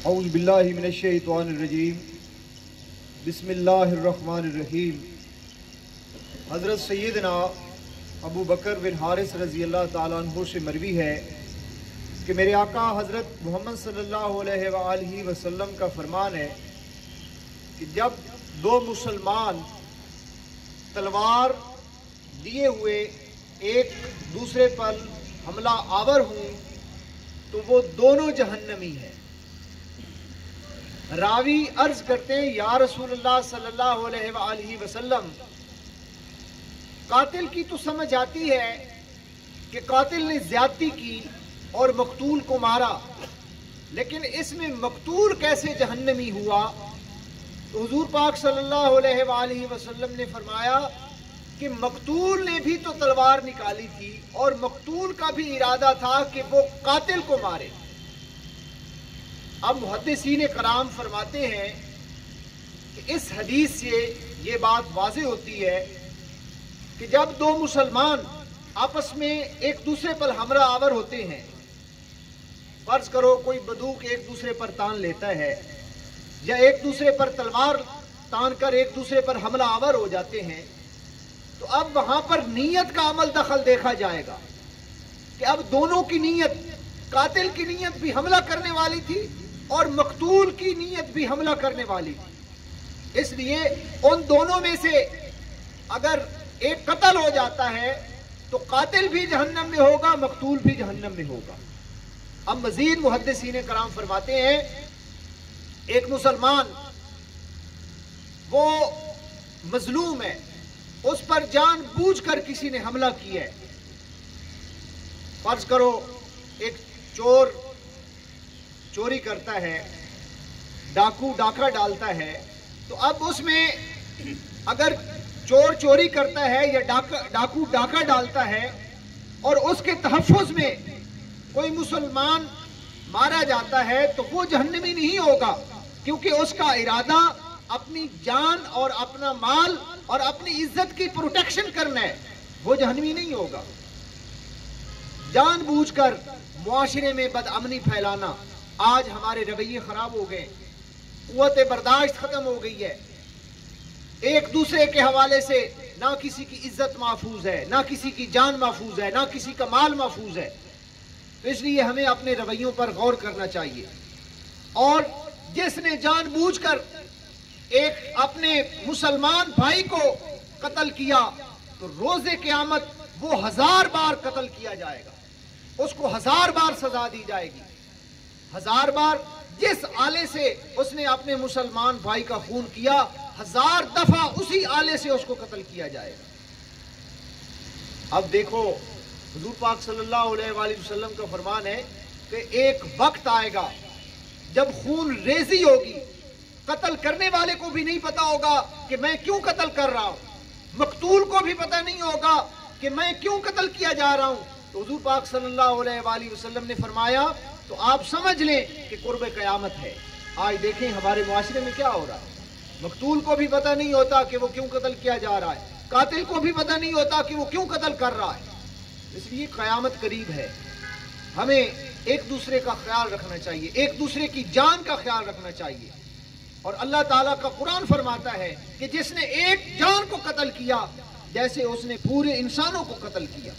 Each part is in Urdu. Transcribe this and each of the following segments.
اعوذ باللہ من الشیطان الرجیم بسم اللہ الرحمن الرحیم۔ حضرت سیدنا ابو بکر بن حارث رضی اللہ تعالیٰ عنہ سے مروی ہے کہ میرے آقا حضرت محمد صلی اللہ علیہ وآلہ وسلم کا فرمان ہے کہ جب دو مسلمان تلوار دیے ہوئے ایک دوسرے پر حملہ آور ہوں تو وہ دونوں جہنمی ہیں۔ راوی عرض کرتے ہیں یا رسول اللہ صلی اللہ علیہ وآلہ وسلم، قاتل کی تو سمجھ آتی ہے کہ قاتل نے زیادتی کی اور مقتول کو مارا، لیکن اس میں مقتول کیسے جہنمی ہوا؟ تو حضور پاک صلی اللہ علیہ وآلہ وسلم نے فرمایا کہ مقتول نے بھی تو تلوار نکالی تھی اور مقتول کا بھی ارادہ تھا کہ وہ قاتل کو مارے۔ اب محدثین کرام فرماتے ہیں کہ اس حدیث سے یہ بات واضح ہوتی ہے کہ جب دو مسلمان آپس میں ایک دوسرے پر حملہ آور ہوتے ہیں، فرض کرو کوئی بندوق ایک دوسرے پر تان لیتا ہے یا ایک دوسرے پر تلوار تان کر ایک دوسرے پر حملہ آور ہو جاتے ہیں، تو اب وہاں پر نیت کا عمل دخل دیکھا جائے گا کہ اب دونوں کی نیت، قاتل کی نیت بھی حملہ کرنے والی تھی اور مقتول کی نیت بھی حملہ کرنے والی تھی۔ اس لیے ان دونوں میں سے اگر ایک قتل ہو جاتا ہے تو قاتل بھی جہنم میں ہوگا، مقتول بھی جہنم میں ہوگا۔ اب مزید محدثین کرام فرماتے ہیں ایک مسلمان وہ مظلوم ہے، اس پر جان بوجھ کر کسی نے حملہ کیا ہے۔ فرض کرو ایک چور چوری کرتا ہے، ڈاکو ڈاکہ ڈالتا ہے، تو اب اس میں اگر چور چوری کرتا ہے یا ڈاکو ڈاکہ ڈالتا ہے اور اس کے تحفظ میں کوئی مسلمان مارا جاتا ہے تو وہ جہنمی نہیں ہوگا، کیونکہ اس کا ارادہ اپنی جان اور اپنا مال اور اپنی عزت کی پروٹیکشن کرنا ہے، وہ جہنمی نہیں ہوگا۔ جان بوجھ کر معاشرے میں بدامنی پھیلانا، آج ہمارے رویے خراب ہو گئے، قوت برداشت ختم ہو گئی ہے، ایک دوسرے کے حوالے سے نہ کسی کی عزت محفوظ ہے، نہ کسی کی جان محفوظ ہے، نہ کسی کا مال محفوظ ہے۔ تو اس لیے ہمیں اپنے رویوں پر غور کرنا چاہیے، اور جس نے جان بوجھ کر ایک اپنے مسلمان بھائی کو قتل کیا تو روز قیامت وہ 1000 بار قتل کیا جائے گا، اس کو 1000 بار سزا دی جائے گی، 1000 بار۔ جس آلے سے اس نے اپنے مسلمان بھائی کا خون کیا، 1000 دفعہ اسی آلے سے اس کو قتل کیا جائے گا۔ اب دیکھو حضور پاک صلی اللہ علیہ وآلہ وسلم کا فرمان ہے کہ ایک وقت آئے گا جب خون ریزی ہوگی، قتل کرنے والے کو بھی نہیں پتا ہوگا کہ میں کیوں قتل کر رہا ہوں، مقتول کو بھی پتا نہیں ہوگا کہ میں کیوں قتل کیا جا رہا ہوں۔ تو حضور پاک صلی اللہ علیہ وآلہ وسلم نے فرمایا تو آپ سمجھ لیں کہ قرب قیامت ہے۔ آج دیکھیں ہمارے معاشرے میں کیا ہو رہا ہے، مقتول کو بھی پتا نہیں ہوتا کہ وہ کیوں قتل کیا جا رہا ہے، قاتل کو بھی پتا نہیں ہوتا کہ وہ کیوں قتل کر رہا ہے۔ اس لیے قیامت قریب ہے، ہمیں ایک دوسرے کا خیال رکھنا چاہیے، ایک دوسرے کی جان کا خیال رکھنا چاہیے۔ اور اللہ تعالیٰ کا قرآن فرماتا ہے کہ جس نے ایک جان کو قتل کیا جیسے اس نے پورے انسانوں کو قتل کیا۔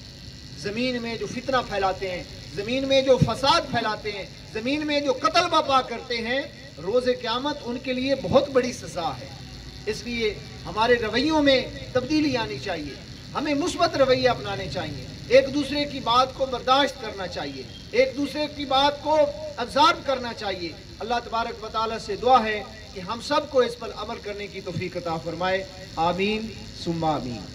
زمین میں جو فتنہ پھیلاتے ہیں، زمین میں جو فساد پھیلاتے ہیں، زمین میں جو قتل بپا کرتے ہیں، روز قیامت ان کے لیے بہت بڑی سزا ہے۔ اس لیے ہمارے رویوں میں تبدیلی آنی چاہیے، ہمیں مثبت رویے اپنانے چاہیے، ایک دوسرے کی بات کو برداشت کرنا چاہیے، ایک دوسرے کی بات کو ابزارو کرنا چاہیے۔ اللہ تبارک و تعالیٰ سے دعا ہے کہ ہم سب کو اس پر عمل کرنے کی توفیق عطا فرمائے، آمین ثم آمین۔